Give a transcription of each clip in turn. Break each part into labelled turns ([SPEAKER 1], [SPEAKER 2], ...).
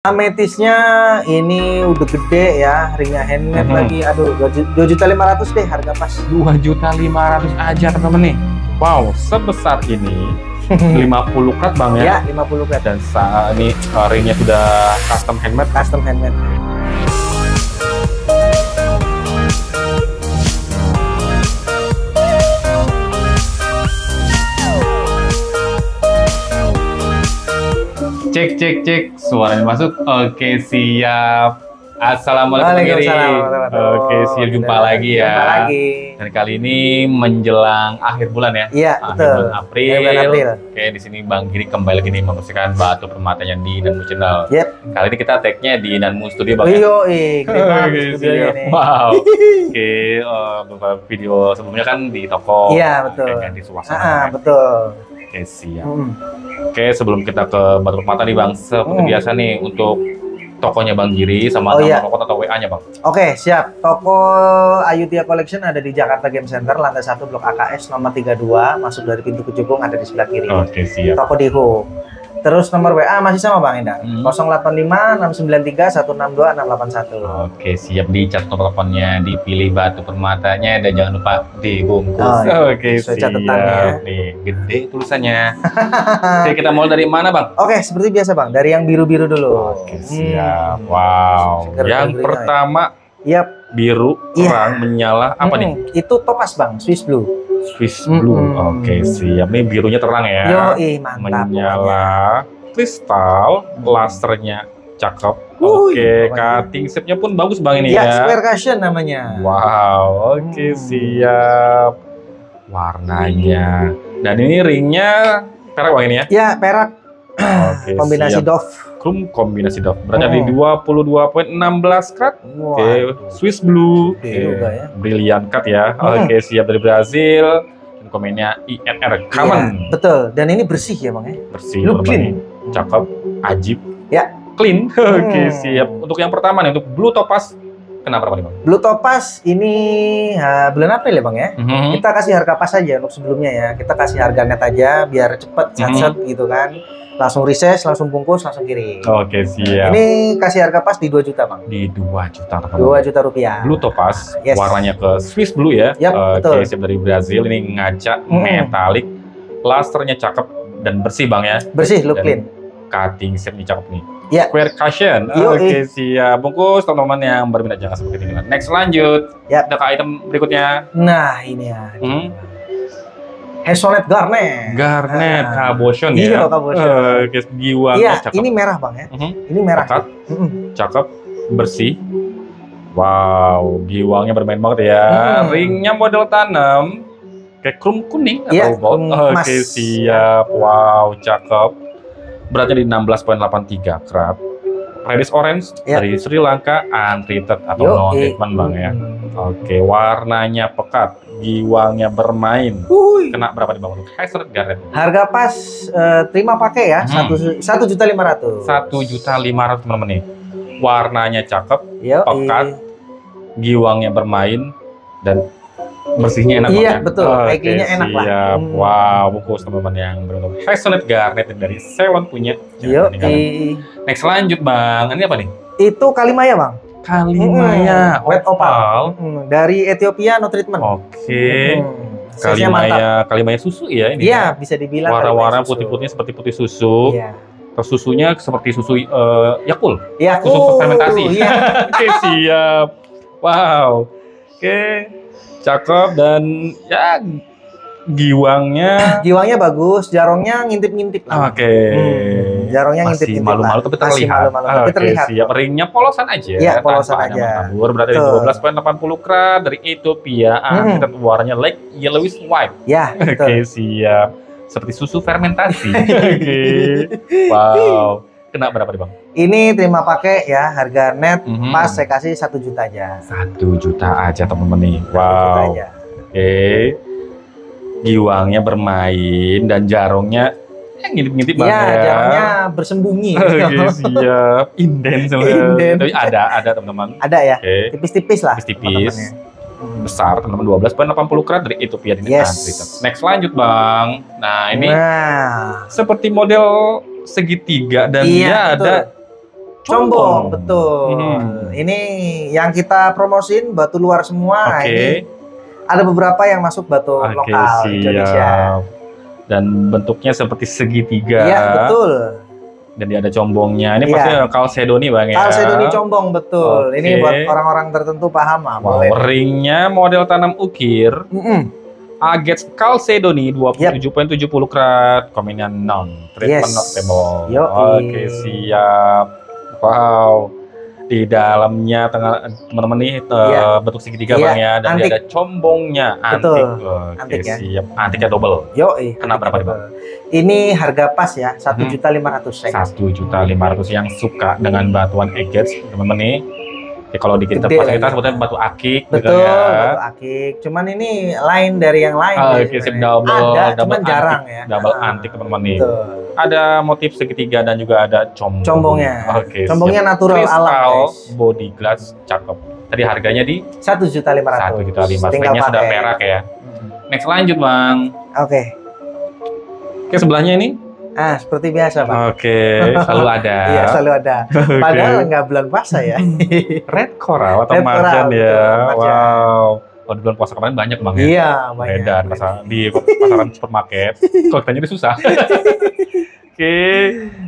[SPEAKER 1] Ametisnya ini udah gede ya, ringnya handmade lagi. Aduh, 2.500.000 deh harga pas.
[SPEAKER 2] 2.500.000 aja teman-teman nih. Wow, sebesar ini 50 karat bang ya?
[SPEAKER 1] Ya, 50 karat.
[SPEAKER 2] Dan saat ini ringnya sudah custom handmade.
[SPEAKER 1] Custom handmade.
[SPEAKER 2] Cek, suaranya masuk. Oke, siap. Assalamualaikum Giri. Oke, siap, jumpa lagi ya.
[SPEAKER 1] Jumpa lagi.
[SPEAKER 2] Dan kali ini menjelang akhir bulan ya.
[SPEAKER 1] Iya, betul.
[SPEAKER 2] Bulan April. Oke, di sini Bang Giri kembali lagi nih membersihkan batu permatanya di Nanmu Channel.
[SPEAKER 1] Yep.
[SPEAKER 2] Kali ini kita tag-nya di Nanmu Studio Bang. Wow. Oke, beberapa video sebelumnya kan di toko.
[SPEAKER 1] Iya, betul.
[SPEAKER 2] Ganti suasana.
[SPEAKER 1] Betul.
[SPEAKER 2] Oke, siap. Oke, sebelum kita ke batu permata nih Bang, seperti biasa nih untuk tokonya Bang Giri sama nama toko atau WA-nya Bang.
[SPEAKER 1] Oke, siap. Toko Ayudhya Collection ada di Jakarta Game Center, lantai 1 Blok AKS nomor 32, masuk dari pintu Kecubung, ada di sebelah kiri.
[SPEAKER 2] Oke, siap.
[SPEAKER 1] Toko di Hub. Terus nomor WA masih sama Bang Endang, 085 693 162 681.
[SPEAKER 2] Oke, siap, dicat nomor teleponnya, dipilih batu permatanya, dan jangan lupa dibungkus. Oke, siap. Nih, gede tulisannya. Oke, kita mulai dari mana Bang?
[SPEAKER 1] Oke, seperti biasa Bang, dari yang biru-biru dulu.
[SPEAKER 2] Oke, siap. Wow. Yang pertama, biru, terang, menyala, apa nih?
[SPEAKER 1] Itu topas Bang, Swiss Blue.
[SPEAKER 2] Swiss Blue. Oke, siap. Ini birunya terang ya.
[SPEAKER 1] Yoi, mantap.
[SPEAKER 2] Menyala, kristal, lasernya cakep. Oke, cutting shape-nya pun bagus Bang ini ya.
[SPEAKER 1] Square cushion namanya.
[SPEAKER 2] Wow, oke, siap. Warnanya. Dan ini ringnya perak Bang ini ya?
[SPEAKER 1] Ya, perak.
[SPEAKER 2] Oke,
[SPEAKER 1] kombinasi Dove.
[SPEAKER 2] Chrome kombinasi Dove. Berada di 22.16 karat. Oke, Swiss Blue. Brilliant cut ya. Oke, siap, dari Brazil. Dan komennya INR Common.
[SPEAKER 1] Betul. Dan ini bersih ya Bang ya.
[SPEAKER 2] Bersih.
[SPEAKER 1] Look clean.
[SPEAKER 2] Cakep, ajib.
[SPEAKER 1] Ya.
[SPEAKER 2] Clean. Oke, siap. Untuk yang pertama nih, untuk Blue Topaz. Kenapa nih Bang?
[SPEAKER 1] Blue Topaz ini bulan April ya Bang ya. Kita kasih harga pas aja untuk sebelumnya ya. Kita kasih harga net aja biar cepet set gitu kan. Langsung reses, langsung bungkus, langsung kirim. Oke,
[SPEAKER 2] siap.
[SPEAKER 1] Ini kasih harga pas di 2 juta Bang.
[SPEAKER 2] Di 2 juta.
[SPEAKER 1] 2 juta rupiah.
[SPEAKER 2] Blue Topaz, warnanya ke Swiss Blue ya.
[SPEAKER 1] Betul.
[SPEAKER 2] Siap, dari Brazil, ini ngaca metalik. Lasernya cakep dan bersih Bang ya.
[SPEAKER 1] Bersih, look clean.
[SPEAKER 2] Cutting shape-nya cakep nih.
[SPEAKER 1] Square
[SPEAKER 2] cushion. Oke, siap. Bungkus teman-teman yang berminat jangan sampai ketinggalan. Next, lanjut. Ada ke item berikutnya.
[SPEAKER 1] Nah, ini ya. Hazelnut Garnet.
[SPEAKER 2] Garnet, cabochon ya.
[SPEAKER 1] Iya, cabochon.
[SPEAKER 2] Giwangnya cakep.
[SPEAKER 1] Ini merah Bang ya. Ini merah.
[SPEAKER 2] Cakep, bersih. Wow, giwangnya bermain banget ya. Ringnya model tanam. Kayak chrome kuning atau gold. Oke, siap. Wow, cakep. Beratnya di 16.83 karat. Reddish orange dari Sri Lanka, untreated atau no treatment Bang ya. Oke, warnanya pekat, giwangnya bermain. Kena berapa di Bang untuk Hazelnut Garnet?
[SPEAKER 1] Harga pas terima pakai ya, 1.500.000.
[SPEAKER 2] 1.500.000 teman-teman nih. Warnanya cakep, pekat, giwangnya bermain, dan bersihnya enak banget.
[SPEAKER 1] Iya, betul. Packing-nya enak lah.
[SPEAKER 2] Wow, bungkus teman-teman yang beruntung. Hazelnut Garnet dari Ceylon punya. Next, lanjut Bang. Ini apa nih?
[SPEAKER 1] Itu Kalimaya Bang.
[SPEAKER 2] Kalimaya,
[SPEAKER 1] wet opal. Dari Ethiopia, no treatment.
[SPEAKER 2] Oke. Kalimaya susu ya ini.
[SPEAKER 1] Iya, bisa dibilang.
[SPEAKER 2] Warna-warna putih-putihnya seperti putih susu.
[SPEAKER 1] Iya.
[SPEAKER 2] Terus susunya seperti susu Yakult.
[SPEAKER 1] Iya.
[SPEAKER 2] Susu fermentasi. Oke, siap. Wow. Oke. Cakep dan ya giwangnya
[SPEAKER 1] bagus, jarongnya ngintip-ngintip.
[SPEAKER 2] Oke.
[SPEAKER 1] Jarongnya ngintip-ngintip.
[SPEAKER 2] Masih malu-malu tapi terlihat.
[SPEAKER 1] Terlihat.
[SPEAKER 2] Siap, ringnya polosan aja.
[SPEAKER 1] Iya, polosan aja.
[SPEAKER 2] Berada di 12.80 karat dari Ethiopia. Kita warnanya like yellowish white.
[SPEAKER 1] Ya,
[SPEAKER 2] Oke, siap. Seperti susu fermentasi. Oke. Wow. Kena berapa nih Bang?
[SPEAKER 1] Ini terima pakai ya, harga net pas saya kasih 1 juta aja.
[SPEAKER 2] 1 juta aja teman-teman nih. Wow. Oke. Giwangnya bermain dan jarongnya ngintip-ngintip banget ya.
[SPEAKER 1] Jarongnya bersembunyi.
[SPEAKER 2] Oke, siap. Inden sebenarnya. Tapi ada teman-teman.
[SPEAKER 1] Ada ya. Tipis-tipis lah.
[SPEAKER 2] Tipis-tipis. Besar teman-teman, 12.80 karat dari Ethiopia ini. Next, lanjut Bang. Nah, ini seperti model segitiga dan dia ada
[SPEAKER 1] Combong, betul. Ini yang kita promosin batu luar semua. Ini ada beberapa yang masuk batu lokal Indonesia.
[SPEAKER 2] Dan bentuknya seperti segitiga.
[SPEAKER 1] Iya, betul.
[SPEAKER 2] Dan dia ada combongnya. Ini pasti Chalcedony Bang ya.
[SPEAKER 1] Chalcedony combong, betul. Ini buat orang-orang tertentu paham lah.
[SPEAKER 2] Ringnya model tanam ukir. Agate Chalcedony 27.70 karat, kombinasi non treatment not table. Oke, siap. Wow. Di dalamnya teman-teman nih bentuk segitiga Bang ya, dan dia ada combongnya antik. Oke, siap. Antiknya double. Kenapa berapa nih Bang?
[SPEAKER 1] Ini harga pas ya, 1.500.000.
[SPEAKER 2] 1.500.000 yang suka dengan batuan agate teman-teman nih. Ya, kalau di kita pasar kita sebutnya batu akik.
[SPEAKER 1] Betul, gitu ya. Batu akik. Cuman ini lain dari yang lain.
[SPEAKER 2] Double,
[SPEAKER 1] ada, cuman jarang ya.
[SPEAKER 2] Double antik teman-teman nih. Ada motif segitiga dan juga ada
[SPEAKER 1] combongnya. Combongnya natural alam.
[SPEAKER 2] Body glass cakep. Tadi harganya di
[SPEAKER 1] 1.500.000.
[SPEAKER 2] 1.500.000. Ringnya sudah perak ya. Next lanjut Bang.
[SPEAKER 1] Oke,
[SPEAKER 2] sebelahnya ini.
[SPEAKER 1] Seperti biasa Bang.
[SPEAKER 2] Selalu ada.
[SPEAKER 1] Iya, selalu ada. Padahal nggak bulan puasa ya.
[SPEAKER 2] Red coral atau marjan ya. Wow. Kalau di bulan puasa kemarin banyak Bang ya.
[SPEAKER 1] Iya, banyak.
[SPEAKER 2] Beredar di pasaran supermarket. Kalau kita jadi susah.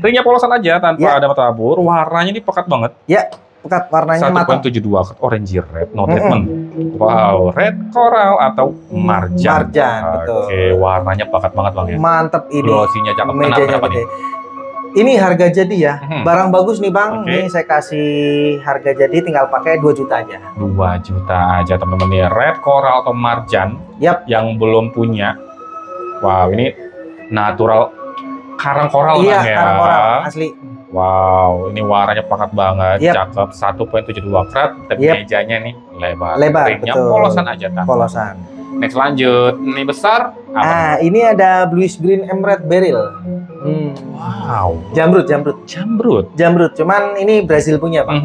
[SPEAKER 2] Ringnya polosan aja tanpa ada mata tabur. Warnanya ini pekat banget.
[SPEAKER 1] Ya, pekat warnanya matang.
[SPEAKER 2] 1.72 orange red, no treatment. Wow, red coral atau marjan.
[SPEAKER 1] Betul.
[SPEAKER 2] Warnanya pekat banget Bang ya.
[SPEAKER 1] Mantep ini.
[SPEAKER 2] Glossinya cakep. Kenapa nih?
[SPEAKER 1] Ini harga jadi ya. Barang bagus nih Bang. Nih saya kasih harga jadi, tinggal pakai 2 juta aja.
[SPEAKER 2] 2 juta aja teman-teman nih. Red coral atau marjan. Yang belum punya. Wow, ini natural karang koral Bang ya. Karang koral
[SPEAKER 1] asli.
[SPEAKER 2] Wow, ini warnanya pekat banget, cakep. 1.72 karat, tapi mejanya nih lebar. Ringnya polosan aja kan.
[SPEAKER 1] Polosan.
[SPEAKER 2] Next lanjut, ini besar.
[SPEAKER 1] Ini ada bluish green emerald beryl.
[SPEAKER 2] Wow.
[SPEAKER 1] Jamrut. Cuman ini Brazil punya Bang.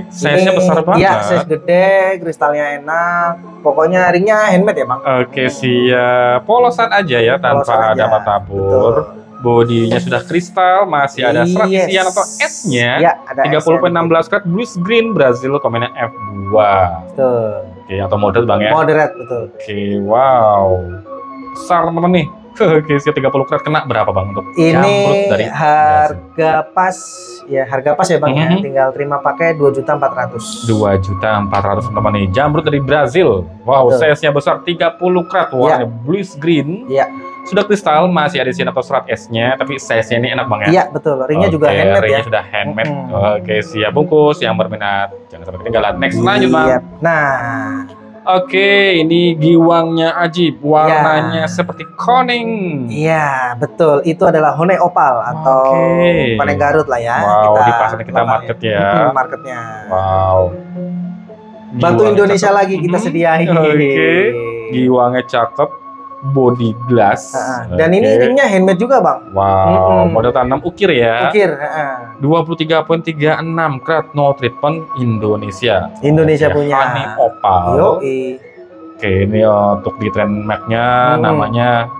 [SPEAKER 2] Size-nya besar banget.
[SPEAKER 1] Iya, size gede, kristalnya enak. Pokoknya ringnya handmade ya Bang.
[SPEAKER 2] Siap. Polosan aja ya, tanpa ada mata tabur. Bodinya sudah kristal, masih ada serat isian atau S-nya. 30.16 karat bluish green Brazil kombinasi F2.
[SPEAKER 1] Betul.
[SPEAKER 2] Atau moderate Bang ya.
[SPEAKER 1] Moderate, betul.
[SPEAKER 2] Wow. Besar teman-teman nih. Siap 30 karat, kena berapa Bang untuk
[SPEAKER 1] ini dari harga pas ya, Bang ya. Tinggal terima pakai 2.400.000.
[SPEAKER 2] 2.400.000 teman-teman nih. Jamrut dari Brazil. Wow, size-nya besar 30 karat, warnanya bluish green. Sudah kristal, masih ada isian atau serat S-nya, tapi size-nya ini enak Bang ya.
[SPEAKER 1] Iya, betul. Ringnya juga handmade ya.
[SPEAKER 2] Ringnya sudah handmade. Siap bungkus. Yang berminat jangan sampai ketinggalan. Next lanjut Bang. Ini giwangnya ajib, warnanya seperti koning.
[SPEAKER 1] Iya, betul. Itu adalah Hone Opal atau Koning Garut lah ya.
[SPEAKER 2] Wow, di pasar kita market ya.
[SPEAKER 1] Marketnya.
[SPEAKER 2] Wow.
[SPEAKER 1] Batu Indonesia lagi kita sediain.
[SPEAKER 2] Giwangnya cakep, body glass.
[SPEAKER 1] Dan ini ringnya handmade juga Bang.
[SPEAKER 2] Wow, model tanam ukir ya.
[SPEAKER 1] Ukir.
[SPEAKER 2] 23.36 karat, no treatment Indonesia.
[SPEAKER 1] Punya.
[SPEAKER 2] Honey Opal. Ini untuk di trademarknya namanya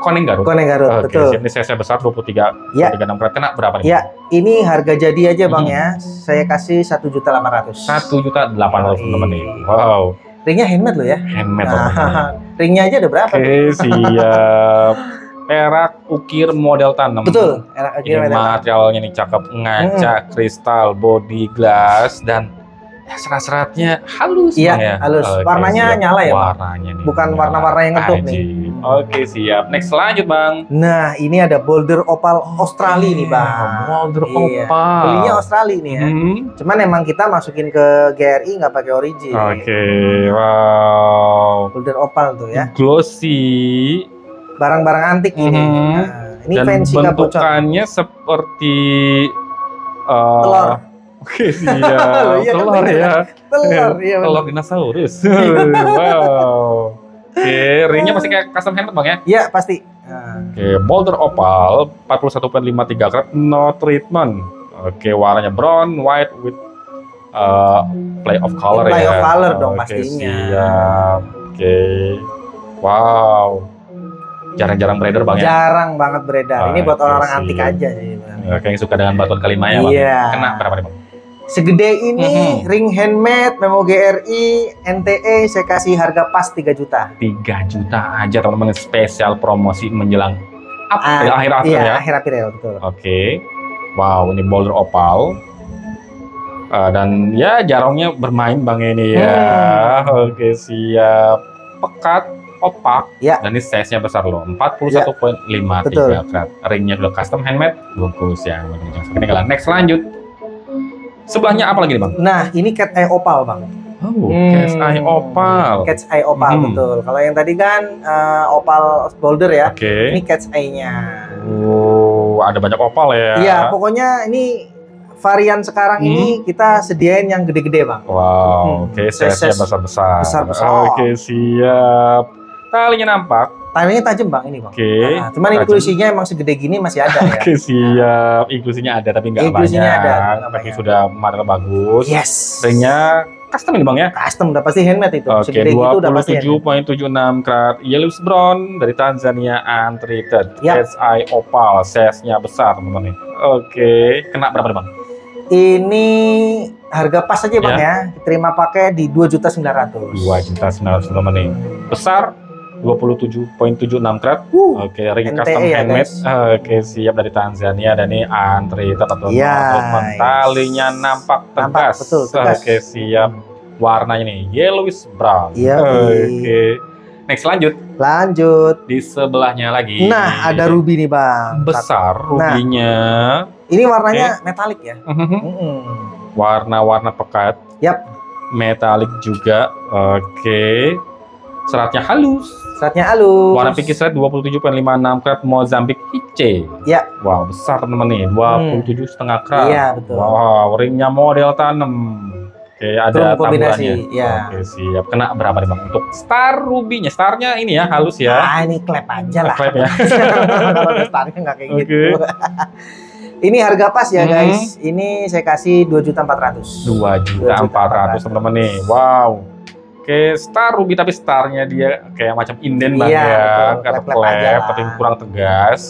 [SPEAKER 2] Koning Garut.
[SPEAKER 1] Betul.
[SPEAKER 2] Ini size besar 23.36 karat. Kena berapa nih?
[SPEAKER 1] Ini harga jadi aja Bang ya. Saya kasih 1.800.000.
[SPEAKER 2] 1.800.000 teman-teman nih. Wow.
[SPEAKER 1] Ringnya handmade loh ya.
[SPEAKER 2] Handmade.
[SPEAKER 1] Ringnya aja ada berapa?
[SPEAKER 2] Siap. Perak ukir model tanam.
[SPEAKER 1] Betul. Perak ukir
[SPEAKER 2] model materialnya nih cakep, ngaca, kristal, body glass, dan serat-seratnya halus.
[SPEAKER 1] Halus. Warnanya nyala ya.
[SPEAKER 2] Warnanya nih.
[SPEAKER 1] Bukan warna-warna yang ngedup nih.
[SPEAKER 2] Siap. Next lanjut Bang.
[SPEAKER 1] Nah, ini ada boulder opal Australia nih Bang.
[SPEAKER 2] Boulder opal.
[SPEAKER 1] Belinya Australia nih ya. Cuman emang kita masukin ke GRI nggak pakai origin.
[SPEAKER 2] Wow.
[SPEAKER 1] Boulder opal tuh ya.
[SPEAKER 2] Glossy.
[SPEAKER 1] Barang-barang antik ini. Ini
[SPEAKER 2] dan
[SPEAKER 1] fancy
[SPEAKER 2] bentukannya seperti
[SPEAKER 1] telur.
[SPEAKER 2] Siap. Telur ya. Telur dinosaurus. Wow. Ringnya masih kayak custom handmade Bang ya?
[SPEAKER 1] Iya, pasti.
[SPEAKER 2] Boulder Opal 41.53 karat, no treatment. Warnanya brown, white with play of color ya.
[SPEAKER 1] Play of color dong pastinya.
[SPEAKER 2] Siap. Wow. Jarang-jarang beredar Bang ya?
[SPEAKER 1] Jarang banget beredar. Ini buat orang-orang antik aja sih.
[SPEAKER 2] Kayak yang suka dengan batuan kelima ya bang.
[SPEAKER 1] Iya.
[SPEAKER 2] Kena berapa nih bang?
[SPEAKER 1] Segede ini, ring handmade, Memo GRI, NTE, saya kasih harga pas 3 juta.
[SPEAKER 2] 3 juta aja teman-teman, spesial promosi menjelang akhir April
[SPEAKER 1] iya,
[SPEAKER 2] ya?
[SPEAKER 1] akhir April, betul.
[SPEAKER 2] Oke. Wow, ini boulder opal. Dan ya jarongnya bermain bang ini ya. Oke, siap. Pekat, opak.
[SPEAKER 1] Ya.
[SPEAKER 2] Dan ini size-nya besar loh, 41,53 karat. Ringnya sudah custom handmade, bungkus yang ketinggalan. Next, lanjut. Sebelahnya apa lagi nih bang?
[SPEAKER 1] Nah, ini cat eye opal bang.
[SPEAKER 2] Oh, cat's eye opal.
[SPEAKER 1] Cat's eye opal, betul. Kalau yang tadi kan opal boulder ya.
[SPEAKER 2] Oke.
[SPEAKER 1] Ini cat's eye-nya.
[SPEAKER 2] Oh, ada banyak opal ya.
[SPEAKER 1] Iya, pokoknya ini varian sekarang ini kita sediain yang gede-gede bang.
[SPEAKER 2] Wow, oke, size-nya besar-besar.
[SPEAKER 1] Besar-besar.
[SPEAKER 2] Oke, siap. Talinya nampak.
[SPEAKER 1] Talinya tajam bang ini bang.
[SPEAKER 2] Oke.
[SPEAKER 1] Nah, cuman inklusinya emang segede gini masih ada ya.
[SPEAKER 2] Oke, siap. Inklusinya ada tapi nggak banyak.
[SPEAKER 1] Inklusinya ada, nggak
[SPEAKER 2] Tapi
[SPEAKER 1] banyak.
[SPEAKER 2] sudah model bagus.
[SPEAKER 1] Yes.
[SPEAKER 2] Ringnya custom ini bang ya.
[SPEAKER 1] Custom, udah pasti handmade itu.
[SPEAKER 2] Oke,
[SPEAKER 1] Segede gitu udah pasti handmade.
[SPEAKER 2] 27,76 karat yellow brown dari Tanzania untreated.
[SPEAKER 1] Yap.
[SPEAKER 2] Cat's eye opal, size-nya besar teman-teman nih. Oke, kena berapa nih bang?
[SPEAKER 1] Ini harga pas aja bang ya. Terima pakai di 2.900.000.
[SPEAKER 2] 2.900.000 teman-teman nih. Besar 27,76 karat. Oke, ring
[SPEAKER 1] NTE
[SPEAKER 2] custom
[SPEAKER 1] ya,
[SPEAKER 2] handmade.
[SPEAKER 1] guys.
[SPEAKER 2] Oke, siap dari Tanzania dan ini untreated atau
[SPEAKER 1] Yes.
[SPEAKER 2] talinya nampak tegas.
[SPEAKER 1] Betul, tegas.
[SPEAKER 2] Oke, siap. Warnanya nih yellowish brown.
[SPEAKER 1] Iya.
[SPEAKER 2] Oke. Next, lanjut.
[SPEAKER 1] Lanjut.
[SPEAKER 2] Di sebelahnya lagi.
[SPEAKER 1] Nah, ada ruby nih bang.
[SPEAKER 2] Besar rubinya.
[SPEAKER 1] Ini warnanya metalik ya.
[SPEAKER 2] Warna-warna pekat.
[SPEAKER 1] Yap.
[SPEAKER 2] Metalik juga. Oke. Seratnya halus.
[SPEAKER 1] Seratnya halus.
[SPEAKER 2] Warna pinky serat 27,56 karat Mozambique Hice.
[SPEAKER 1] Ya.
[SPEAKER 2] Wow, besar teman-teman nih. 27,5 karat.
[SPEAKER 1] Iya, betul.
[SPEAKER 2] Wow, ringnya model tanam. Oke, ada taburannya.
[SPEAKER 1] Ya.
[SPEAKER 2] Oke, siap. Kena berapa nih bang? Untuk star rubinya. Starnya ini ya, halus ya.
[SPEAKER 1] Ah, ini klep aja lah.
[SPEAKER 2] Klep ya.
[SPEAKER 1] Kalau ada starnya nggak kayak gitu. Ini harga pas ya guys. Ini saya kasih 2.400.000.
[SPEAKER 2] 2.400.000 teman-teman nih. Wow. Oke, star ruby tapi starnya dia kayak macam inden bang
[SPEAKER 1] Iya,
[SPEAKER 2] ya.
[SPEAKER 1] betul.
[SPEAKER 2] Kata
[SPEAKER 1] Klep-klep aja
[SPEAKER 2] klep,
[SPEAKER 1] lah.
[SPEAKER 2] tapi kurang tegas.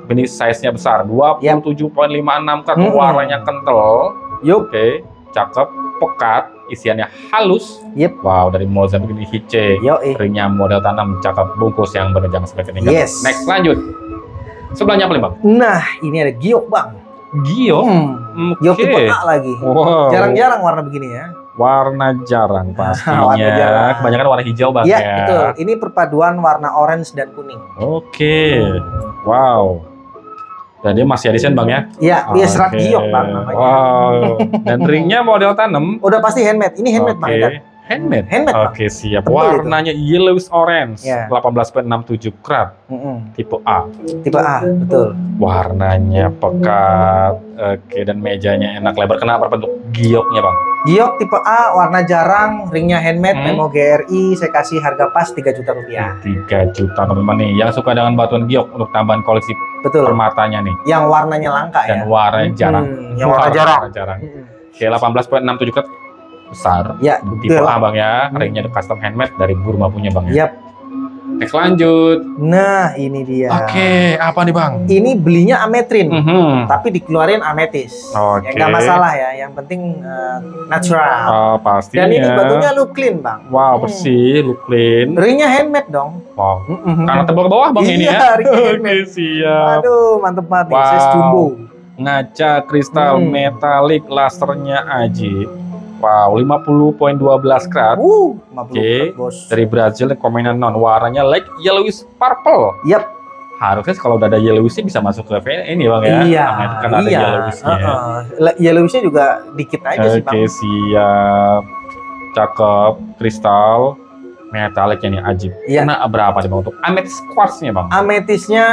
[SPEAKER 2] Ini size-nya besar, 27,56 karat. Warnanya kental.
[SPEAKER 1] Yup.
[SPEAKER 2] Oke, cakep, pekat, isiannya halus.
[SPEAKER 1] Yep.
[SPEAKER 2] Wow, dari Mozambique ini Hice. Ringnya model tanam, cakep, bungkus yang berjang seperti ini.
[SPEAKER 1] Yes.
[SPEAKER 2] Next, lanjut. Sebelahnya apa nih bang?
[SPEAKER 1] Nah, ini ada giok bang.
[SPEAKER 2] Giok?
[SPEAKER 1] Giok tipe A lagi.
[SPEAKER 2] Wow.
[SPEAKER 1] Jarang-jarang warna begini ya.
[SPEAKER 2] Warna jarang pastinya.
[SPEAKER 1] Warna jarang.
[SPEAKER 2] Kebanyakan warna hijau bang
[SPEAKER 1] Ya,
[SPEAKER 2] ya.
[SPEAKER 1] betul. Ini perpaduan warna orange dan kuning.
[SPEAKER 2] Oke. Wow. Dan dia masih desain bang ya?
[SPEAKER 1] Iya, dia serat giok bang namanya.
[SPEAKER 2] Wow. Dan ringnya model tanam.
[SPEAKER 1] Udah pasti handmade. Ini handmade bang. Kan?
[SPEAKER 2] Handmade.
[SPEAKER 1] Handmade, Bang.
[SPEAKER 2] Oke, siap.
[SPEAKER 1] Tebel
[SPEAKER 2] Warnanya yellowish orange.
[SPEAKER 1] Ya.
[SPEAKER 2] 18,67 karat. Tipe A.
[SPEAKER 1] Tipe A, betul.
[SPEAKER 2] Warnanya pekat. Oke, dan mejanya enak lebar. Kenapa bentuk gioknya bang?
[SPEAKER 1] Giok tipe A, warna jarang, ringnya handmade, Memo GRI, saya kasih harga pas 3 juta rupiah.
[SPEAKER 2] 3 juta teman-teman nih. Yang suka dengan batuan giok untuk tambahan koleksi
[SPEAKER 1] Betul.
[SPEAKER 2] permatanya nih.
[SPEAKER 1] Yang warnanya langka
[SPEAKER 2] Dan
[SPEAKER 1] ya.
[SPEAKER 2] warnanya jarang.
[SPEAKER 1] Yang warna
[SPEAKER 2] jarang. Oke, 18,67 karat. Besar.
[SPEAKER 1] Ya,
[SPEAKER 2] tipe A bang ya. Ringnya custom handmade dari Burma punya bang ya.
[SPEAKER 1] Yap.
[SPEAKER 2] Next, lanjut.
[SPEAKER 1] Nah, ini dia.
[SPEAKER 2] Oke, apa nih bang?
[SPEAKER 1] Ini belinya ametrin, tapi dikeluarin ametis.
[SPEAKER 2] Oke.
[SPEAKER 1] Ya nggak masalah ya, yang penting natural.
[SPEAKER 2] Oh, pastinya.
[SPEAKER 1] Dan ini batunya look clean bang.
[SPEAKER 2] Wow, bersih, look clean.
[SPEAKER 1] Ringnya handmade dong.
[SPEAKER 2] Wow. Karena tebal ke bawah bang ini ya. Oke, siap.
[SPEAKER 1] Aduh, mantep banget nih.
[SPEAKER 2] Wow.
[SPEAKER 1] Size jumbo.
[SPEAKER 2] Ngaca kristal metalik, lasernya ajib. Wow, 50,12 karat.
[SPEAKER 1] 50
[SPEAKER 2] Oke.
[SPEAKER 1] karat, bos.
[SPEAKER 2] Dari Brazil, komenan non. Warnanya like yellowish purple.
[SPEAKER 1] Yap.
[SPEAKER 2] Harusnya kalau udah ada yellowishnya bisa masuk ke ini bang ya.
[SPEAKER 1] Iya.
[SPEAKER 2] Karena ada yellowishnya.
[SPEAKER 1] Yellowishnya juga dikit aja sih bang.
[SPEAKER 2] Oke, siap. Cakep, kristal, metaliknya nih ajib.
[SPEAKER 1] Iya.
[SPEAKER 2] Kena berapa nih bang untuk amethyst quartznya bang?
[SPEAKER 1] Ametisnya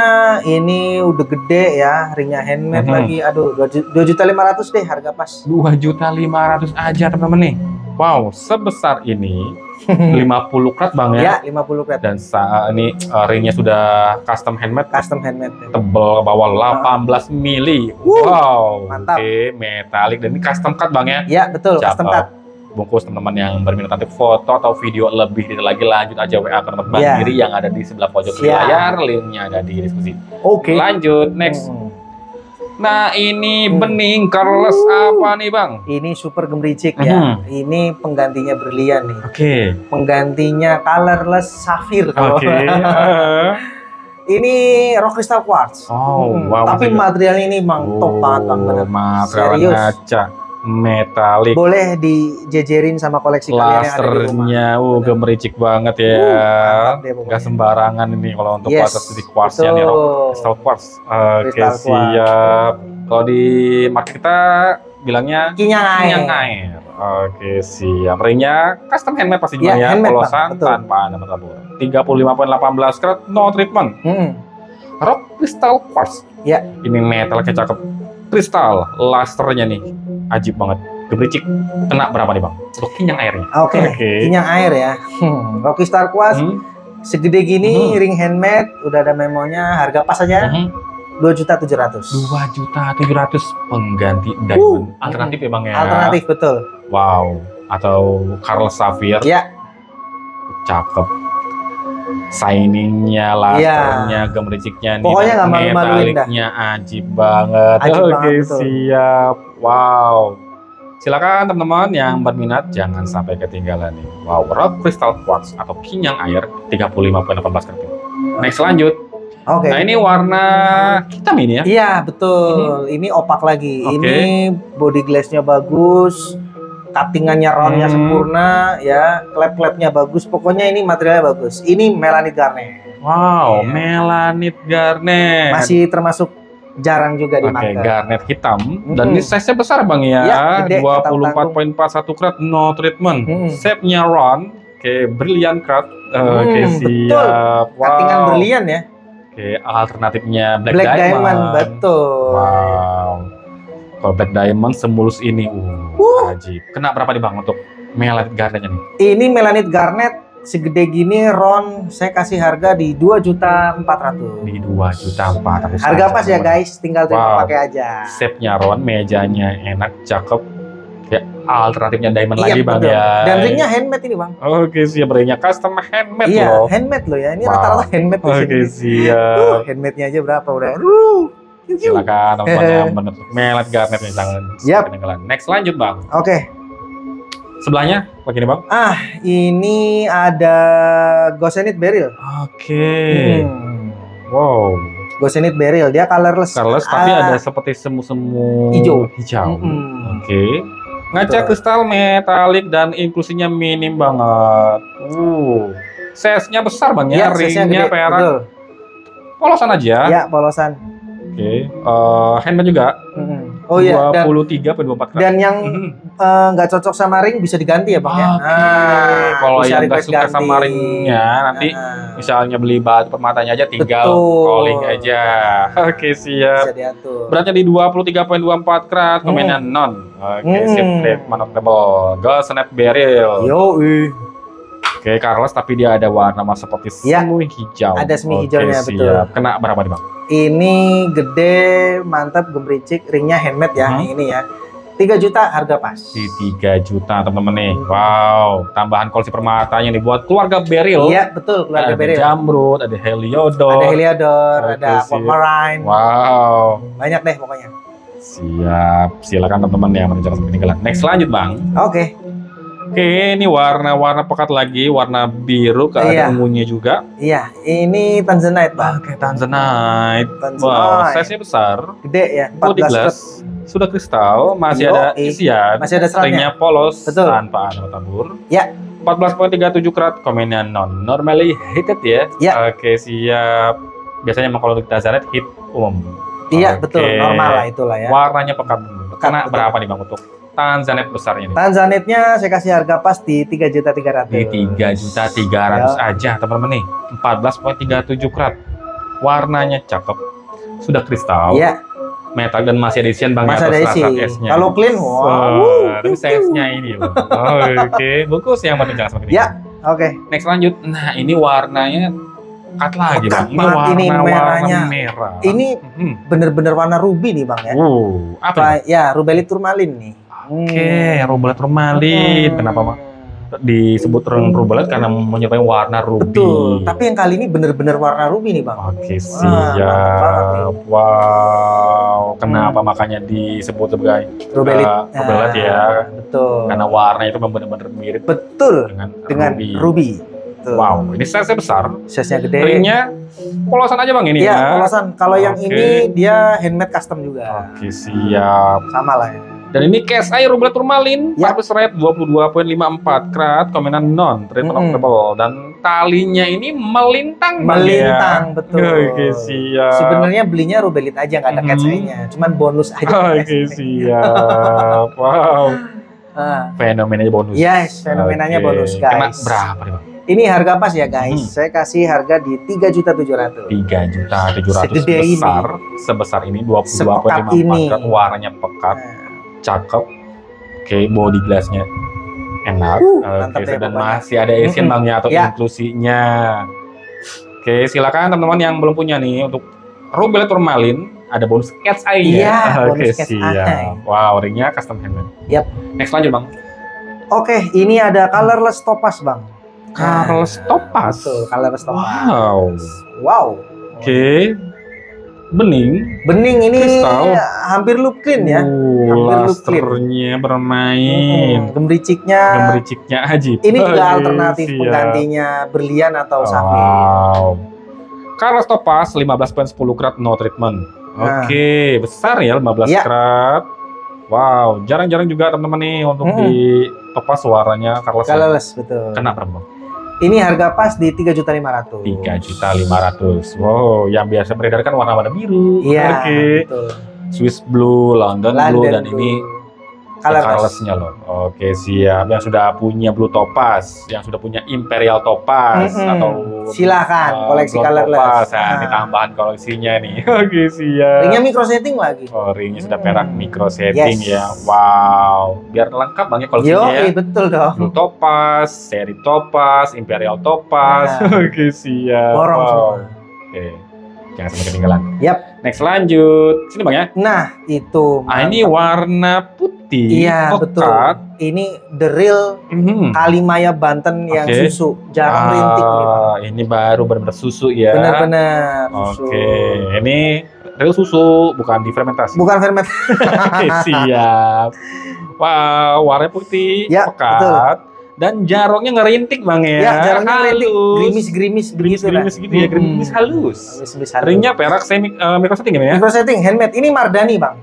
[SPEAKER 1] ini udah gede ya, ringnya handmade lagi. Aduh, 2.500.000 deh harga pas.
[SPEAKER 2] 2.500.000 aja teman-teman nih. Wow, sebesar ini 50 karat bang ya?
[SPEAKER 1] Ya, 50 karat.
[SPEAKER 2] Dan ini ringnya sudah custom handmade.
[SPEAKER 1] Custom handmade.
[SPEAKER 2] Tebel ke bawah 18 mili. Wow,
[SPEAKER 1] mantap.
[SPEAKER 2] Oke, metalik dan ini custom cut bang ya?
[SPEAKER 1] Ya, betul, custom cut.
[SPEAKER 2] Bungkus teman-teman yang berminat nanti foto atau video lebih detail lagi, lanjut aja WA ke nomor Bang Giri yang ada di sebelah pojok layar, linknya ada di deskripsi.
[SPEAKER 1] Oke.
[SPEAKER 2] Lanjut, next. Nah, ini bening Carlos apa nih, Bang?
[SPEAKER 1] Ini super gemericik ya. Ini penggantinya berlian nih.
[SPEAKER 2] Oke.
[SPEAKER 1] Penggantinya colorless sapphire.
[SPEAKER 2] Oke.
[SPEAKER 1] Ini rock crystal quartz.
[SPEAKER 2] Oh, wow.
[SPEAKER 1] Tapi materialnya ini Bang top banget Bang, bener.
[SPEAKER 2] Material ngaca, metalik.
[SPEAKER 1] Boleh dijejerin sama koleksi kalian yang ada di rumah.
[SPEAKER 2] Lasernya, gemericik banget ya. Gak sembarangan ini kalau untuk batas di quartznya nih, rock crystal quartz. Oke, siap. Kalau di market kita bilangnya kinyang air. Oke, siap. Ringnya custom handmade pasti juga ya, polosan tanpa ada tabur. 35.18 karat, no treatment. Rock crystal quartz.
[SPEAKER 1] Ya.
[SPEAKER 2] Ini metalnya cakep. Kristal, lasernya nih, ajib banget. Gemericik. Kena berapa nih Bang? Untuk kinyang airnya.
[SPEAKER 1] Oke. Kinyang air ya. Rock crystal quartz. Segede gini, ring handmade, udah ada memonya, harga pas aja. 2.700.000.
[SPEAKER 2] 2.700.000 pengganti diamond. Alternatif ya Bang ya?
[SPEAKER 1] Alternatif, betul.
[SPEAKER 2] Wow. Atau Carlos Sapphire.
[SPEAKER 1] Ya.
[SPEAKER 2] Cakep. Shiningnya, lasernya, gemericiknya,
[SPEAKER 1] pokoknya nggak malu-maluin dah.
[SPEAKER 2] Metaliknya ajib banget. Oke, siap. Wow. Silakan teman-teman yang berminat jangan sampai ketinggalan nih. Wow, rock crystal quartz atau kinyang air 35.18 karat. Next lanjut.
[SPEAKER 1] Oke.
[SPEAKER 2] Nah, ini warna hitam ini ya?
[SPEAKER 1] Iya, betul. Ini opak lagi. Ini body glassnya bagus. Cuttingannya roundnya sempurna, ya, klep-klepnya bagus. Pokoknya ini materialnya bagus. Ini melanite garnet.
[SPEAKER 2] Wow, melanite garnet.
[SPEAKER 1] Masih termasuk jarang juga di market.
[SPEAKER 2] Garnet hitam. Dan ini size-nya besar Bang ya. 24.41 karat, no treatment. Shape-nya round. Oke, brilliant karat. Oke, siap.
[SPEAKER 1] Wow. Cuttingan berlian ya.
[SPEAKER 2] Oke, alternatifnya black
[SPEAKER 1] diamond. Betul.
[SPEAKER 2] Wow. Kalau black diamond semulus ini, ajib. Kena berapa nih Bang untuk melanite garnetnya nih? Ini
[SPEAKER 1] melanite garnet segede gini, round saya kasih harga di 2.400.000.
[SPEAKER 2] Di 2.400.000.
[SPEAKER 1] Harga pas ya guys, tinggal pakai aja.
[SPEAKER 2] Shape-nya round, mejanya enak, cakep. Ya, alternatifnya diamond lagi Bang ya.
[SPEAKER 1] Dan ringnya handmade ini Bang.
[SPEAKER 2] Oke, siap. Ringnya custom handmade loh.
[SPEAKER 1] Iya, handmade loh ya. Ini rata-rata handmade.
[SPEAKER 2] Oke, siap.
[SPEAKER 1] Handmade-nya aja berapa udah.
[SPEAKER 2] Silakan teman-teman yang bener melanite garnetnya jangan ketinggalan. Next lanjut Bang.
[SPEAKER 1] Oke.
[SPEAKER 2] Sebelahnya begini Bang.
[SPEAKER 1] Ini ada Goshenite beryl.
[SPEAKER 2] Oke. Wow.
[SPEAKER 1] Goshenite beryl, dia colorless.
[SPEAKER 2] Tapi ada seperti semu-semu hijau. Oke. Ngaca kristal metalik dan inklusinya minim banget. Size-nya besar Bang ya. Ringnya perak. Polosan aja.
[SPEAKER 1] Ya, polosan.
[SPEAKER 2] Oke, handmade juga.
[SPEAKER 1] Oh iya,
[SPEAKER 2] 23.24 karat.
[SPEAKER 1] Dan yang nggak cocok sama ring bisa diganti ya Bang ya.
[SPEAKER 2] Kalau yang nggak suka sama ringnya, nanti misalnya beli batu permatanya aja tinggal calling aja. Oke, siap.
[SPEAKER 1] Bisa diatur.
[SPEAKER 2] Beratnya di 23.24 karat, komennya non. Oke, sip, monotable. Goshenite beryl. Oke, Carlos, tapi dia ada warna seperti semi hijau.
[SPEAKER 1] Ada semi hijaunya, betul.
[SPEAKER 2] Kena berapa nih Bang?
[SPEAKER 1] Ini gede, mantap, gemericik, ringnya handmade ya, ini ya. 3 juta harga pas.
[SPEAKER 2] Di 3 juta teman-teman nih. Wow, tambahan koleksi permatanya nih buat keluarga beryl.
[SPEAKER 1] Iya, betul, keluarga beryl.
[SPEAKER 2] Ada Jamrud, ada Heliodor.
[SPEAKER 1] Ada Aquamarine.
[SPEAKER 2] Wow.
[SPEAKER 1] Banyak deh pokoknya.
[SPEAKER 2] Siap, silakan teman-teman yang menunjukkan ketinggalan. Next lanjut Bang.
[SPEAKER 1] Oke,
[SPEAKER 2] ini warna-warna pekat lagi, warna biru, ada ungunya juga.
[SPEAKER 1] Iya, ini Tanzanite Bang.
[SPEAKER 2] Oke, Tanzanite. Wow, size-nya besar.
[SPEAKER 1] Gede ya,
[SPEAKER 2] 14 glass. Sudah kristal, masih ada isian.
[SPEAKER 1] Masih ada seratnya.
[SPEAKER 2] Ringnya polos, tanpa ada tabur.
[SPEAKER 1] Ya.
[SPEAKER 2] 14.37 karat, komennya non-normally heated ya. Oke, siap. Biasanya emang kalau di Tanzanite hit umum.
[SPEAKER 1] Iya, betul, normal lah itulah ya.
[SPEAKER 2] Warnanya pekat. Karena berapa nih Bang untuk Tanzanite besarnya nih?
[SPEAKER 1] Tanzanite-nya saya kasih harga pas di 3.300.000.
[SPEAKER 2] Di 3.300.000 aja teman-teman nih. 14.37 karat. Warnanya cakep. Sudah kristal.
[SPEAKER 1] Iya.
[SPEAKER 2] Metal dan masih ada isian Bang.
[SPEAKER 1] Masih ada isi. Kalau clean,
[SPEAKER 2] tapi size-nya ini loh. Oke, bungkus yang penting jangan semakin.
[SPEAKER 1] Ya, oke.
[SPEAKER 2] Next lanjut. Nah, ini warnanya pekat lagi Bang.
[SPEAKER 1] Ini warna
[SPEAKER 2] merah.
[SPEAKER 1] Ini bener-bener warna ruby nih Bang ya.
[SPEAKER 2] Apa?
[SPEAKER 1] Ya, rubelit turmalin nih.
[SPEAKER 2] Oke, rubelit turmalin. Kenapa Bang? disebut rublet karena menyerupai warna ruby.
[SPEAKER 1] Betul. Tapi yang kali ini bener-bener warna ruby nih bang.
[SPEAKER 2] Oke siap. Wow. Kenapa makanya disebut sebagai rubelit ya?
[SPEAKER 1] Betul.
[SPEAKER 2] Karena warna itu benar-benar mirip.
[SPEAKER 1] Betul. Dengan ruby. Betul.
[SPEAKER 2] Wow. Ini size besar.
[SPEAKER 1] Size-nya gede.
[SPEAKER 2] Ringnya polosan aja bang ini
[SPEAKER 1] ya?
[SPEAKER 2] Iya
[SPEAKER 1] polosan. Kalau yang ini dia handmade custom juga.
[SPEAKER 2] Oke siap.
[SPEAKER 1] Sama lah ya.
[SPEAKER 2] Dan ini case air rublet turmalin, purpose rate 22,54 karat, komenan non treatment operable, dan talinya ini melintang bang
[SPEAKER 1] melintang, betul.
[SPEAKER 2] Oke siap.
[SPEAKER 1] Sebenarnya belinya rubelit aja nggak ada catch-nya, cuman bonus aja.
[SPEAKER 2] Oke siap. Wow. Fenomenanya bonus.
[SPEAKER 1] Yes, fenomenanya bonus guys.
[SPEAKER 2] Kena berapa nih bang?
[SPEAKER 1] Ini harga pas ya guys. Saya kasih harga di 3.700.000.
[SPEAKER 2] 3.700.000 besar, sebesar ini 22,54 karat, warnanya pekat. Cakep, oke, body glassnya enak, oke, dan masih ada Asian bangnya atau inklusinya. Oke, silakan teman-teman yang belum punya nih untuk rubelit turmalin ada bonus cat's eye-nya. Oke, siap. Wow, ringnya custom handmade.
[SPEAKER 1] Yap.
[SPEAKER 2] Next lanjut bang.
[SPEAKER 1] Oke, ini ada colorless topaz bang.
[SPEAKER 2] Colorless topaz.
[SPEAKER 1] Betul, colorless topaz.
[SPEAKER 2] Wow. Oke. Bening ini kristal.
[SPEAKER 1] Hampir loop clean ya.
[SPEAKER 2] Hampir loop clean. Bermain.
[SPEAKER 1] Gemericiknya
[SPEAKER 2] ajib.
[SPEAKER 1] Ini juga alternatif penggantinya berlian atau safir.
[SPEAKER 2] Wow. Colorless topaz 15,10 karat no treatment. Oke, besar ya 15 karat. Wow, jarang-jarang juga teman-teman nih untuk di topaz warnanya colorless.
[SPEAKER 1] Betul.
[SPEAKER 2] Kenapa bang?
[SPEAKER 1] Ini harga pas di 3.500.000.
[SPEAKER 2] 3.500.000. Wow, yang biasa beredar kan warna-warna biru.
[SPEAKER 1] Iya,
[SPEAKER 2] betul. Swiss blue, London blue, dan ini colorless-nya loh. Oke, siap. Yang sudah punya blue topaz, yang sudah punya imperial topaz, atau
[SPEAKER 1] silakan koleksi colorless.
[SPEAKER 2] Nah, ini tambahan koleksinya nih. Oke, siap.
[SPEAKER 1] Ringnya micro setting lagi.
[SPEAKER 2] Oh, ringnya sudah perak micro setting ya. Wow, biar lengkap banget koleksinya ya.
[SPEAKER 1] Betul dong.
[SPEAKER 2] Blue topaz, seri topaz, imperial topaz. Oke, siap.
[SPEAKER 1] Borong semua.
[SPEAKER 2] Oke. Jangan sampai ketinggalan.
[SPEAKER 1] Yap.
[SPEAKER 2] Next lanjut. Sini bang ya.
[SPEAKER 1] Nah, itu.
[SPEAKER 2] Ini warna putih.
[SPEAKER 1] Iya, betul. Ini the real Kalimaya Banten yang susu. Jarang rintik ini bang.
[SPEAKER 2] Ini baru benar-benar susu ya.
[SPEAKER 1] Benar-benar susu.
[SPEAKER 2] Oke. Ini real susu, bukan difermentasi.
[SPEAKER 1] Bukan fermentasi.
[SPEAKER 2] Oke, siap. Wow, warna putih, pekat. Betul. Dan jarongnya ngerintik bang ya.
[SPEAKER 1] Ya, jarongnya ngerintik. Gerimis-gerimis begitu lah.
[SPEAKER 2] Gerimis gitu ya, gerimis halus. Ringnya perak semi micro setting ya?
[SPEAKER 1] Micro setting, handmade. Ini Mardani bang.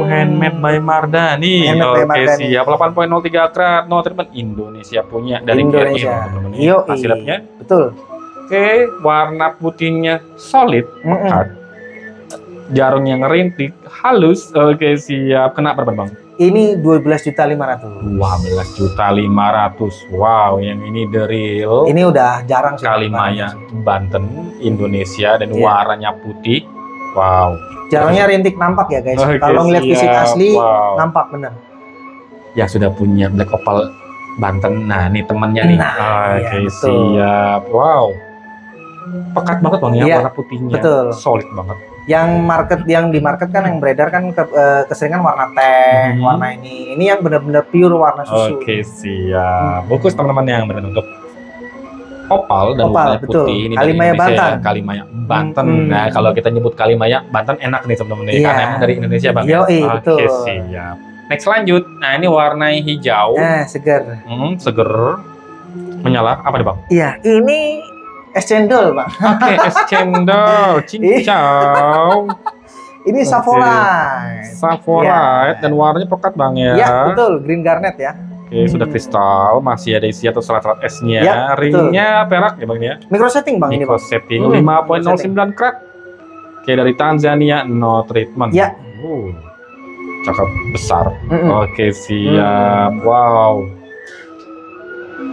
[SPEAKER 2] Handmade by Mardani. Oke, siap. 8,03 karat, no treatment, Indonesia punya dari
[SPEAKER 1] Indonesia.
[SPEAKER 2] Hasil labnya.
[SPEAKER 1] Betul.
[SPEAKER 2] Oke, warna putihnya solid, pekat. Jarongnya ngerintik, halus. Oke, siap. Kena berapa bang?
[SPEAKER 1] Ini 12.500.000.
[SPEAKER 2] 12.500.000. Wow, yang ini the real.
[SPEAKER 1] Ini udah jarang sih.
[SPEAKER 2] Kalimaya Banten, Indonesia, dan warnanya putih. Wow.
[SPEAKER 1] Jarangnya rintik nampak ya guys. Kalau ngeliat fisik asli, nampak bener.
[SPEAKER 2] Ya sudah punya black opal Banten. Nah, ini temennya nih. Oke, siap. Wow. Pekat banget bang ya, warna putihnya.
[SPEAKER 1] Betul.
[SPEAKER 2] Solid banget.
[SPEAKER 1] Yang di market kan yang beredar kan keseringan warna teh, warna ini. Ini yang benar-benar pure warna susu.
[SPEAKER 2] Oke, siap. Bagus teman-teman yang benar untuk opal dan warna putih ini
[SPEAKER 1] Kalimaya Banten.
[SPEAKER 2] Kalimaya Banten. Nah, kalau kita nyebut Kalimaya Banten enak nih teman-teman karena emang dari Indonesia bang.
[SPEAKER 1] Betul.
[SPEAKER 2] Oke, siap. Next lanjut. Nah, ini warna hijau.
[SPEAKER 1] Seger.
[SPEAKER 2] Seger. Menyala. Apa nih bang?
[SPEAKER 1] Iya, ini es cendol bang.
[SPEAKER 2] Oke, es cendol, cincau.
[SPEAKER 1] Ini saffronite.
[SPEAKER 2] Saffronite dan warnanya pekat bang ya.
[SPEAKER 1] Iya betul, green garnet ya.
[SPEAKER 2] Oke, sudah kristal, masih ada isi atau serat-serat esnya. Ringnya perak ya bang ya.
[SPEAKER 1] Micro setting bang ini.
[SPEAKER 2] Micro setting 5,09 karat. Oke, dari Tanzania, no treatment.
[SPEAKER 1] Ya.
[SPEAKER 2] Cakep besar. Oke, siap. Wow.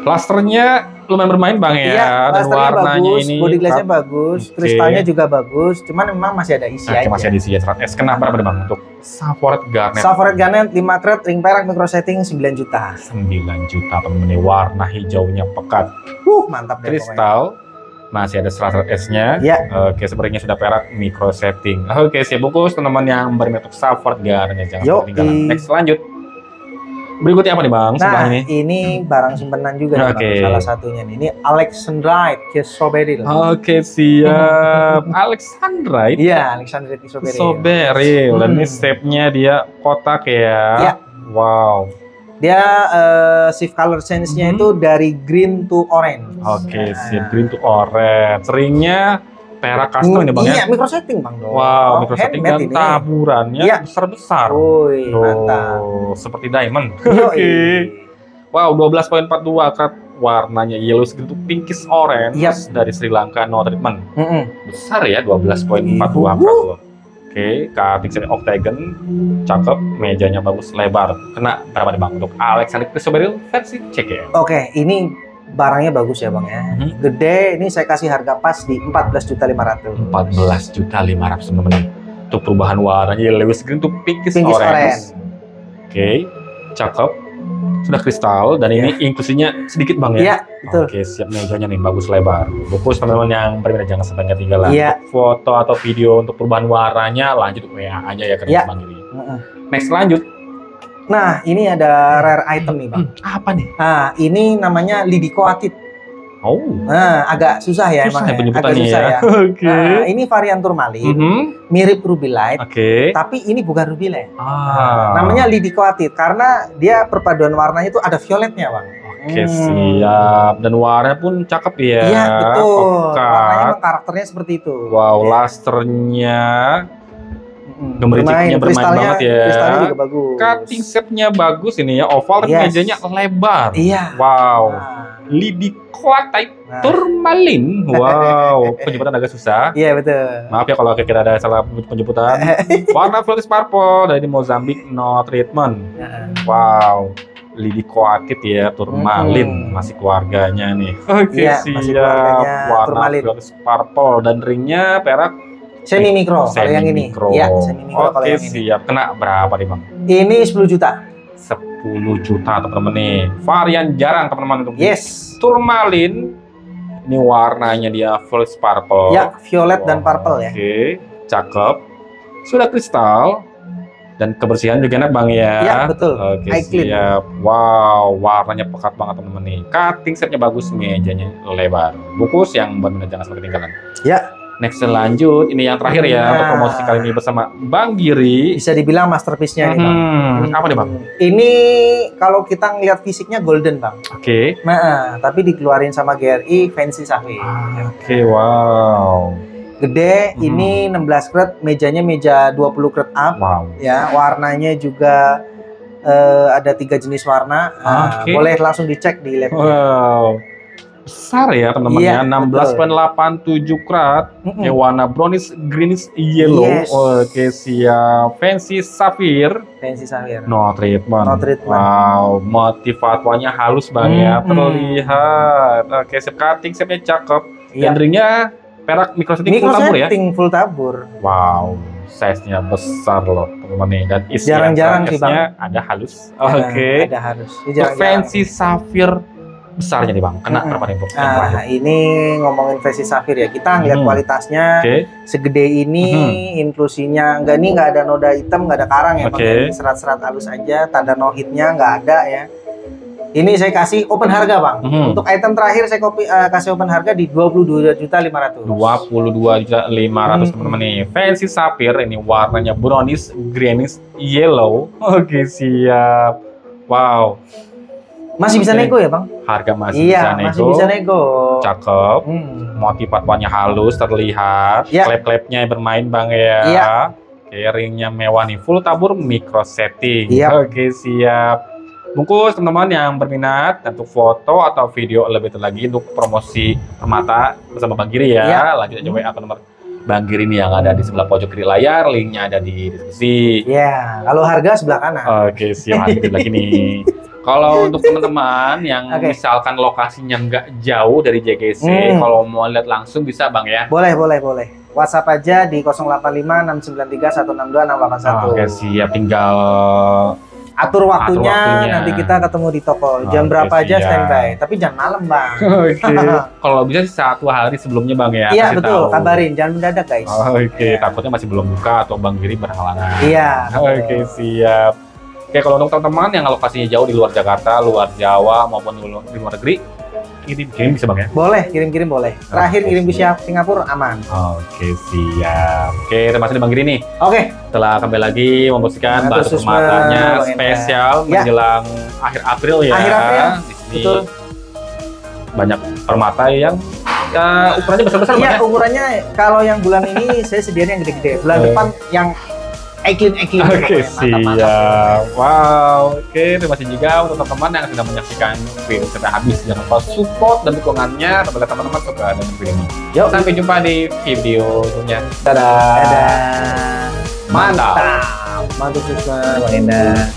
[SPEAKER 2] Plasternya lumayan bermain bang ya, dan warnanya
[SPEAKER 1] bagus,
[SPEAKER 2] ini
[SPEAKER 1] body glassnya bagus, kristalnya juga bagus, cuman memang masih ada isi aja.
[SPEAKER 2] Masih ada isi ya, serat es. Kenapa berapa bang untuk Saffronite Garnet?
[SPEAKER 1] Saffronite Garnet 5 karat, ring perak, micro setting 9 juta.
[SPEAKER 2] 9 juta temen-temen, warna hijaunya pekat.
[SPEAKER 1] Mantap deh.
[SPEAKER 2] Kristal, masih ada serat esnya. Oke, sebenarnya sudah perak, micro setting. Oke, siap bungkus teman-teman yang berminat untuk Saffronite Garnet, jangan ketinggalan. Next lanjut. Berikutnya apa nih Bang? Sebelah
[SPEAKER 1] Nah,
[SPEAKER 2] ini.
[SPEAKER 1] ini barang simpenan juga nih, Bang,
[SPEAKER 2] Oke.
[SPEAKER 1] salah satunya nih. Ini Alexandrite Isoberil.
[SPEAKER 2] Oke, siap. Alexandrite.
[SPEAKER 1] Iya, Alexandrite Isoberil.
[SPEAKER 2] Isoberil. Dan ini shape-nya dia kotak ya.
[SPEAKER 1] Iya.
[SPEAKER 2] Wow.
[SPEAKER 1] Dia shift color change-nya itu dari green to orange.
[SPEAKER 2] Oke, siap. Green to orange. Ringnya perak custom ini Bang ya.
[SPEAKER 1] Iya, micro setting Bang.
[SPEAKER 2] Wow, micro setting dan
[SPEAKER 1] handmade ini.
[SPEAKER 2] taburannya
[SPEAKER 1] Iya.
[SPEAKER 2] besar-besar.
[SPEAKER 1] Woi,
[SPEAKER 2] Tuh,
[SPEAKER 1] mantap.
[SPEAKER 2] seperti diamond.
[SPEAKER 1] Yoi.
[SPEAKER 2] Oke. Wow, 12.42 karat, warnanya yellow gitu pinkish orange
[SPEAKER 1] Yap.
[SPEAKER 2] dari Sri Lanka, no treatment. Besar ya, 12.42 karat loh. Oke, cutting set octagon, cakep, mejanya bagus, lebar. Kena berapa nih Bang untuk Alexandrite Isoberil versi cek ya?
[SPEAKER 1] Oke, ini barangnya bagus ya Bang ya. Gede, ini saya kasih harga pas di 14.500.000.
[SPEAKER 2] 14.500.000 teman-teman. Untuk perubahan warnanya yellow green tuh pinkish orange. Oke, cakep. Sudah kristal dan ini inklusinya sedikit Bang ya?
[SPEAKER 1] Iya, betul.
[SPEAKER 2] Oke, siap, mejanya nih bagus lebar. Fokus teman-teman yang berminat jangan sampai ketinggalan.
[SPEAKER 1] Iya.
[SPEAKER 2] Foto atau video untuk perubahan warnanya lanjut WA aja ya ke
[SPEAKER 1] Iya.
[SPEAKER 2] Bang ini. Next lanjut.
[SPEAKER 1] Nah, ini ada rare item nih Bang.
[SPEAKER 2] Apa nih?
[SPEAKER 1] Nah, ini namanya Lidicoatit.
[SPEAKER 2] Oh.
[SPEAKER 1] Nah, agak susah ya
[SPEAKER 2] Susah
[SPEAKER 1] emang
[SPEAKER 2] ya penyebutannya
[SPEAKER 1] agak susah ya.
[SPEAKER 2] Oke.
[SPEAKER 1] Nah, ini varian turmalin, mirip ruby light,
[SPEAKER 2] Oke.
[SPEAKER 1] tapi ini bukan ruby light.
[SPEAKER 2] Ah.
[SPEAKER 1] Namanya Lidicoatit karena dia perpaduan warnanya itu ada violetnya Bang.
[SPEAKER 2] Oke, siap. Dan warnanya pun cakep ya.
[SPEAKER 1] Iya, betul.
[SPEAKER 2] Pekat.
[SPEAKER 1] Warnanya emang karakternya seperti itu.
[SPEAKER 2] Wow,
[SPEAKER 1] Ya.
[SPEAKER 2] lusternya, gemericiknya bermain banget ya.
[SPEAKER 1] Kristalnya juga bagus.
[SPEAKER 2] Cutting set-nya bagus ini ya, oval tapi
[SPEAKER 1] Yes.
[SPEAKER 2] mejanya lebar.
[SPEAKER 1] Iya.
[SPEAKER 2] Wow.
[SPEAKER 1] Nah,
[SPEAKER 2] Lidicoatite
[SPEAKER 1] Nah.
[SPEAKER 2] turmalin. Wow, penyebutan agak susah.
[SPEAKER 1] Iya betul.
[SPEAKER 2] Maaf ya kalau kita ada salah penyebutan. Warna Flawless Purple dari Mozambique, no treatment. Wow. Lidicoatite ya, turmalin, masih keluarganya nih. Oke,
[SPEAKER 1] Iya, masih
[SPEAKER 2] siap.
[SPEAKER 1] keluarganya
[SPEAKER 2] Warna
[SPEAKER 1] turmalin.
[SPEAKER 2] Flawless Purple dan ringnya perak
[SPEAKER 1] Semi mikro kalau yang ini.
[SPEAKER 2] mikro.
[SPEAKER 1] Iya, semi mikro kalau
[SPEAKER 2] Oke,
[SPEAKER 1] yang ini.
[SPEAKER 2] siap. Kena berapa nih Bang?
[SPEAKER 1] Ini 10 juta.
[SPEAKER 2] 10 juta teman-teman nih. Varian jarang teman-teman untuk
[SPEAKER 1] Yes.
[SPEAKER 2] turmalin. Ini warnanya dia Flawless Purple.
[SPEAKER 1] Ya, violet dan purple ya.
[SPEAKER 2] Oke, cakep. Sudah kristal dan kebersihan juga enak Bang ya.
[SPEAKER 1] Ya, betul.
[SPEAKER 2] Oke,
[SPEAKER 1] Eye clean.
[SPEAKER 2] siap. Wow, warnanya pekat banget teman-teman nih. Cutting setnya bagus, mejanya lebar. Bungkus yang benar jangan sampai ketinggalan.
[SPEAKER 1] Ya,
[SPEAKER 2] Next lanjut, ini yang terakhir ya untuk promosi kali ini bersama Bang Giri.
[SPEAKER 1] bisa dibilang masterpiece-nya ini, Bang.
[SPEAKER 2] Apa nih Bang?
[SPEAKER 1] Ini kalau kita ngelihat fisiknya golden, Bang.
[SPEAKER 2] Oke.
[SPEAKER 1] Nah, tapi dikeluarin sama GRI Fancy Sapphire.
[SPEAKER 2] Oke, wow.
[SPEAKER 1] Gede, ini 16 karat, mejanya meja 20 karat up.
[SPEAKER 2] Wow.
[SPEAKER 1] Ya, warnanya juga ada 3 jenis warna. Nah,
[SPEAKER 2] Oke.
[SPEAKER 1] boleh langsung dicek di lab.
[SPEAKER 2] Wow. Besar ya teman-teman
[SPEAKER 1] Iya,
[SPEAKER 2] ya, 16,87 karat. Ya, warna brownish greenish yellow.
[SPEAKER 1] Yes.
[SPEAKER 2] Oke, siap. Fancy Sapphire.
[SPEAKER 1] Fancy Sapphire.
[SPEAKER 2] No treatment.
[SPEAKER 1] No treatment.
[SPEAKER 2] Wow, motif fatwanya halus Bang ya, terlihat. Oke, shape cutting, shape-nya cakep.
[SPEAKER 1] Iya.
[SPEAKER 2] Dan ringnya perak micro setting full
[SPEAKER 1] Micro
[SPEAKER 2] tabur ya.
[SPEAKER 1] setting full tabur.
[SPEAKER 2] Wow, size-nya besar loh teman-teman nih. Dan isi
[SPEAKER 1] Jarang-jarang sih,
[SPEAKER 2] SKS-nya ada halus.
[SPEAKER 1] Nah,
[SPEAKER 2] Oke.
[SPEAKER 1] ada harus. Ini
[SPEAKER 2] Untuk
[SPEAKER 1] jarang-jarang.
[SPEAKER 2] Fancy Sapphire besarnya nih Bang. Kena berapa nih Bang? Yang
[SPEAKER 1] Nah,
[SPEAKER 2] terakhir.
[SPEAKER 1] ini ngomongin Fancy Sapphire ya. Kita ngeliat kualitasnya
[SPEAKER 2] Oke.
[SPEAKER 1] segede ini, inklusinya nggak ada noda hitam, nggak ada karang ya, Bang.
[SPEAKER 2] Oke.
[SPEAKER 1] Serat-serat halus aja, tanda no hitnya nggak ada ya. Ini saya kasih open harga, Bang. Untuk item terakhir saya kasih open harga di 22.500.000.
[SPEAKER 2] 22.500.000 teman-teman nih. Fancy Sapphire ini warnanya brownish greenish yellow. Oke, siap. Wow.
[SPEAKER 1] Masih bisa
[SPEAKER 2] Oke.
[SPEAKER 1] nego ya, Bang?
[SPEAKER 2] Harga masih
[SPEAKER 1] Iya,
[SPEAKER 2] bisa nego.
[SPEAKER 1] masih bisa nego.
[SPEAKER 2] Cakep. Motif fatwanya halus terlihat.
[SPEAKER 1] Ya.
[SPEAKER 2] Klep-klepnya bermain Bang ya.
[SPEAKER 1] Iya.
[SPEAKER 2] Oke, ringnya mewah nih. Full tabur micro setting.
[SPEAKER 1] Iya.
[SPEAKER 2] Oke, siap. Bungkus teman-teman yang berminat untuk foto atau video lebih lagi untuk promosi permata bersama Bang Giri ya.
[SPEAKER 1] Iya.
[SPEAKER 2] Lanjut aja WA ke nomor Bang Giri ini yang ada di sebelah pojok kiri layar. Linknya ada di deskripsi.
[SPEAKER 1] Ya, kalau harga sebelah kanan.
[SPEAKER 2] Oke, siap. Lanjut lagi nih. Kalau untuk teman-teman yang
[SPEAKER 1] Oke.
[SPEAKER 2] misalkan lokasinya nggak jauh dari JGC, kalau mau lihat langsung bisa Bang ya?
[SPEAKER 1] Boleh. WhatsApp aja di 085-693-162-681.
[SPEAKER 2] Oke, siap. Tinggal
[SPEAKER 1] Atur waktunya,
[SPEAKER 2] waktunya.
[SPEAKER 1] nanti kita ketemu di toko. Jam
[SPEAKER 2] Oke,
[SPEAKER 1] berapa aja
[SPEAKER 2] siap.
[SPEAKER 1] standby. Tapi jangan malam, Bang.
[SPEAKER 2] Oke. Kalau bisa sih 1 hari sebelumnya Bang ya.
[SPEAKER 1] Iya,
[SPEAKER 2] kasih
[SPEAKER 1] betul.
[SPEAKER 2] tahu.
[SPEAKER 1] Kabarin, jangan mendadak, guys.
[SPEAKER 2] Oke,
[SPEAKER 1] Iya.
[SPEAKER 2] takutnya masih belum buka atau Bang Giri berhalangan.
[SPEAKER 1] Iya.
[SPEAKER 2] Oke, siap. Oke, kalau untuk teman-teman yang lokasinya jauh di luar Jakarta, luar Jawa maupun di luar negeri, kirim bisa Bang ya?
[SPEAKER 1] Boleh, kirim-kirim boleh. Terakhir kirim ke Singapura aman.
[SPEAKER 2] Oke, siap. Oke, terima kasih Bang Giri nih.
[SPEAKER 1] Oke.
[SPEAKER 2] Setelah kembali lagi membersihkan batu permatanya spesial menjelang akhir April ya.
[SPEAKER 1] Akhir April.
[SPEAKER 2] Di sini betul. Banyak permata yang ukurannya besar-besar.
[SPEAKER 1] Iya, ukurannya kalau yang bulan ini saya sediain yang gede-gede. Bulan depan yang eklin-eklin.
[SPEAKER 2] Oke, siap. Wow. Oke, terima kasih juga untuk teman-teman yang sudah menyaksikan video sampai habis. Jangan lupa support dan dukungannya apabila teman-teman suka dengan video ini. Yuk, sampai jumpa di video selanjutnya. Dadah.
[SPEAKER 1] Dadah.
[SPEAKER 2] Mantap.
[SPEAKER 1] Mantap, Susma, Wanenda.